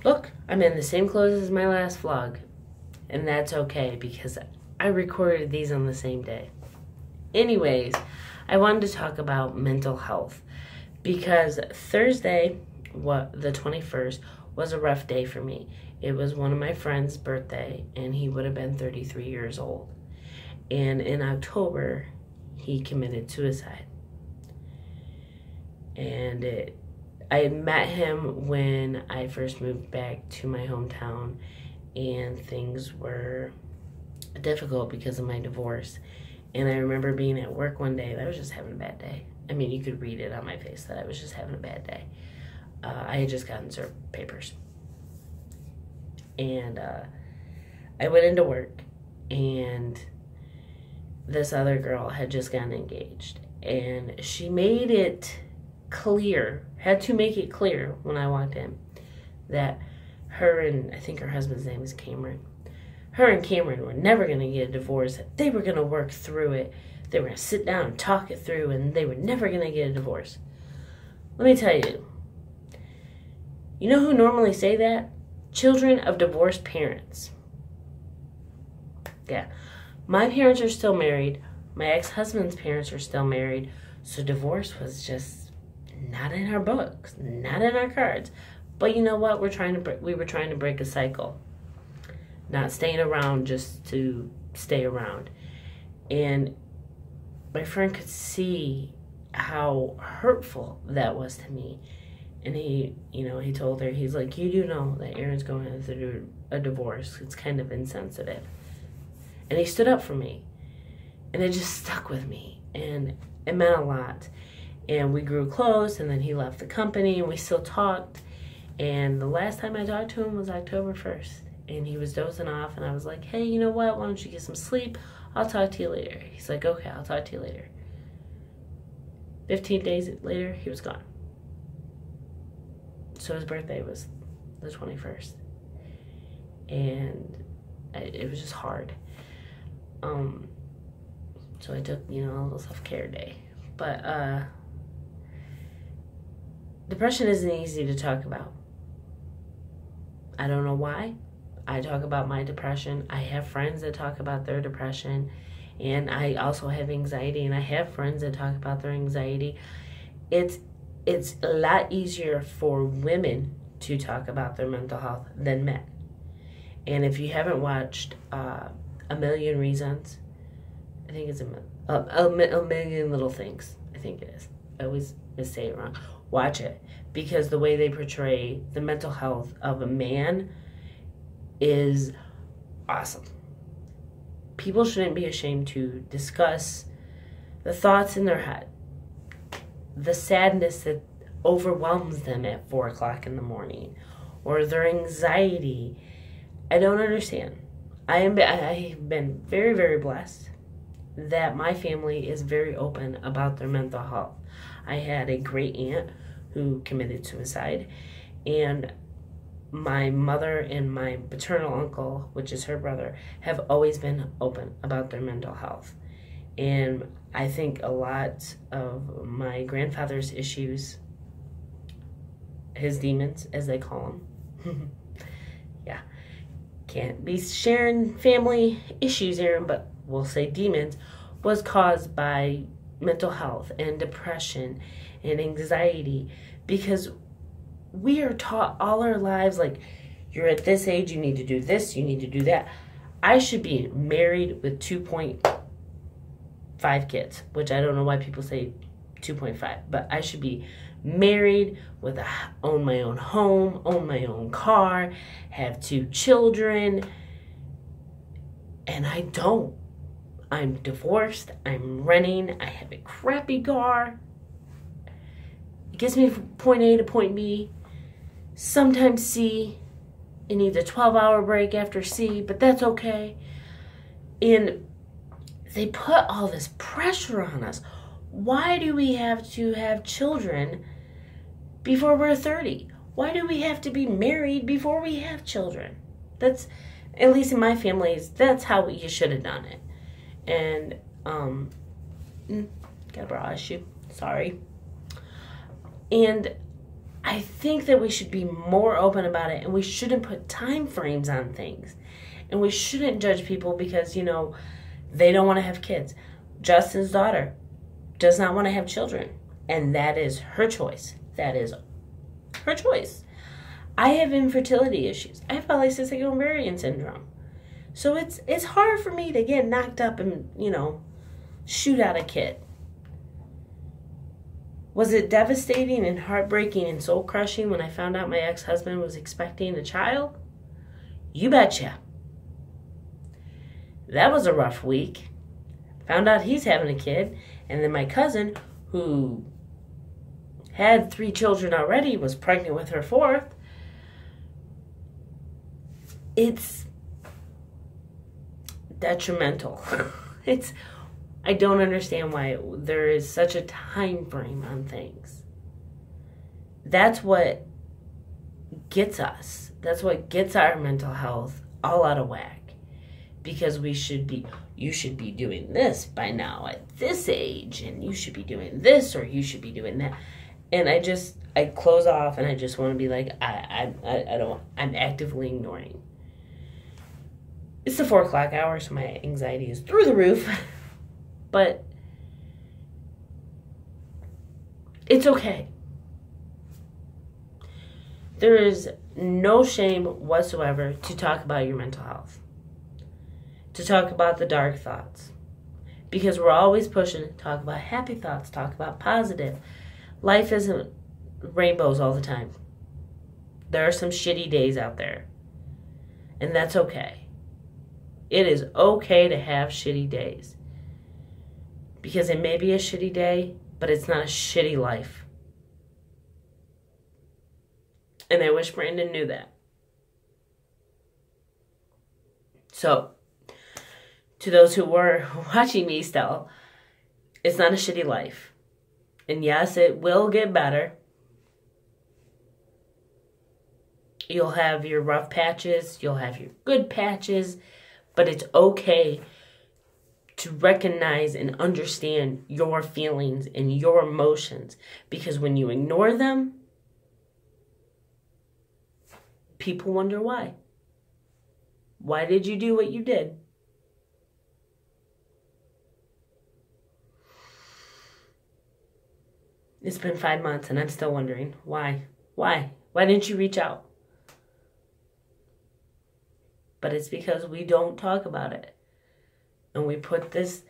Look, I'm in the same clothes as my last vlog. And that's okay because I recorded these on the same day. Anyways, I wanted to talk about mental health because Thursday, the 21st, was a rough day for me. It was one of my friend's birthday, and he would have been 33 years old. And in October, he committed suicide. And I had met him when I first moved back to my hometown, and things were difficult because of my divorce. And I remember being at work one day that I was just having a bad day. I mean, you could read it on my face that I was just having a bad day. I had just gotten served papers. And I went into work, and this other girl had just gotten engaged. And she made it clear, had to make it clear when I walked in, that her and, I think her husband's name is Cameron, her and Cameron were never going to get a divorce. They were going to work through it. They were going to sit down and talk it through, and they were never going to get a divorce. Let me tell you, you know who normally say that? Children of divorced parents. Yeah. My parents are still married. My ex-husband's parents are still married. So divorce was just not in our books, not in our cards. But you know what? We were trying to break a cycle. Not staying around just to stay around. And my friend could see how hurtful that was to me. And he told her, he's like, you do know that Erin's going through a divorce. It's kind of insensitive. And he stood up for me. And it just stuck with me. And it meant a lot. And we grew close, and then he left the company, and we still talked. And the last time I talked to him was October 1st. And he was dozing off, and I was like, hey, you know what? Why don't you get some sleep? I'll talk to you later. He's like, okay, I'll talk to you later. 15 days later, he was gone. So his birthday was the 21st. And it was just hard. So I took, a little self-care day. But depression isn't easy to talk about. I don't know why. I talk about my depression. I have friends that talk about their depression. And I also have anxiety, and I have friends that talk about their anxiety. It's a lot easier for women to talk about their mental health than men. And if you haven't watched A Million Reasons, I think it's a Million Little Things, I think it is. I always say it wrong. Watch it, because the way they portray the mental health of a man is awesome. People shouldn't be ashamed to discuss the thoughts in their head, the sadness that overwhelms them at 4 o'clock in the morning, or their anxiety. I don't understand. I have been very, very blessed that my family is very open about their mental health. I had a great aunt who committed suicide, and my mother and my paternal uncle, which is her brother, have always been open about their mental health. And I think a lot of my grandfather's issues, his demons, as they call them, yeah, can't be sharing family issues here, but we'll say demons, was caused by mental health and depression and anxiety, because we are taught all our lives, like, you're at this age, you need to do this, you need to do that. I should be married with 2.5 kids, which I don't know why people say 2.5, but I should be married with own my own home, own my own car, have 2 children, and I don't. I'm divorced, I'm renting, I have a crappy car. It gets me from point A to point B, sometimes C. It needs a 12-hour break after C, but that's okay. And they put all this pressure on us. Why do we have to have children before we're 30? Why do we have to be married before we have children? That's, at least in my family, that's how you should have done it. And, got a bra issue, sorry. And I think that we should be more open about it, and we shouldn't put time frames on things. And we shouldn't judge people because, they don't want to have kids. Justin's daughter does not want to have children, and that is her choice. That is her choice. I have infertility issues. I have polycystic ovarian syndrome. So it's hard for me to get knocked up and, shoot out a kid. Was it devastating and heartbreaking and soul-crushing when I found out my ex-husband was expecting a child? You betcha. That was a rough week. Found out he's having a kid, and then my cousin, who had 3 children already, was pregnant with her 4th. It's detrimental. I don't understand why there is such a time frame on things. That's what gets us. That's what gets our mental health all out of whack. Because you should be doing this by now at this age, and you should be doing this, or you should be doing that. And I close off, and I just want to be like, I'm actively ignoring. It's the 4 o'clock hour, so my anxiety is through the roof. But it's okay. There is no shame whatsoever to talk about your mental health. To talk about the dark thoughts. Because we're always pushing to talk about happy thoughts, talk about positive. Life isn't rainbows all the time. There are some shitty days out there. And that's okay. It is okay to have shitty days. Because it may be a shitty day, but it's not a shitty life. And I wish Brandon knew that. So, to those who were watching me still, it's not a shitty life. And yes, it will get better. You'll have your rough patches, you'll have your good patches, but it's okay to recognize and understand your feelings and your emotions. Because when you ignore them, people wonder why. Why did you do what you did? It's been 5 months and I'm still wondering why. Why? Why didn't you reach out? But it's because we don't talk about it. And we put this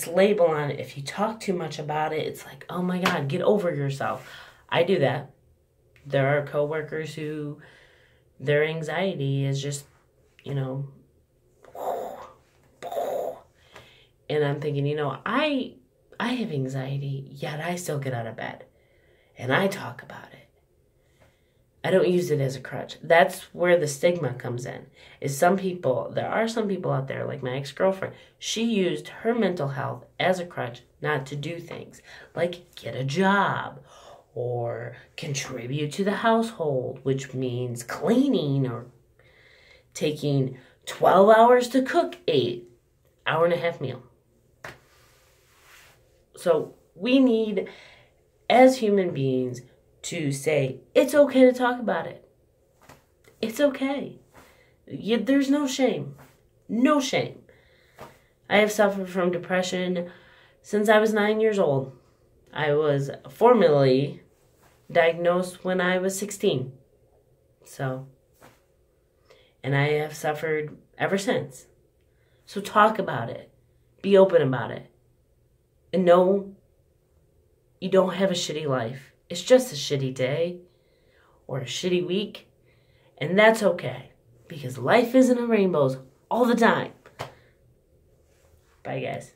label on it. If you talk too much about it, it's like, oh my God, get over yourself. I do that. There are coworkers who their anxiety is just, and I'm thinking, I have anxiety, yet I still get out of bed and I talk about it. I don't use it as a crutch. That's where the stigma comes in. There are some people out there, like my ex-girlfriend, she used her mental health as a crutch not to do things like get a job or contribute to the household, which means cleaning or taking 12 hours to cook 8 hour-and-a-half meal. So we need, as human beings, to say, it's okay to talk about it. It's okay. There's no shame. No shame. I have suffered from depression since I was 9 years old. I was formally diagnosed when I was 16. And I have suffered ever since. So talk about it. Be open about it. And no, you don't have a shitty life. It's just a shitty day or a shitty week. And that's okay. Because life isn't a rainbows all the time. Bye, guys.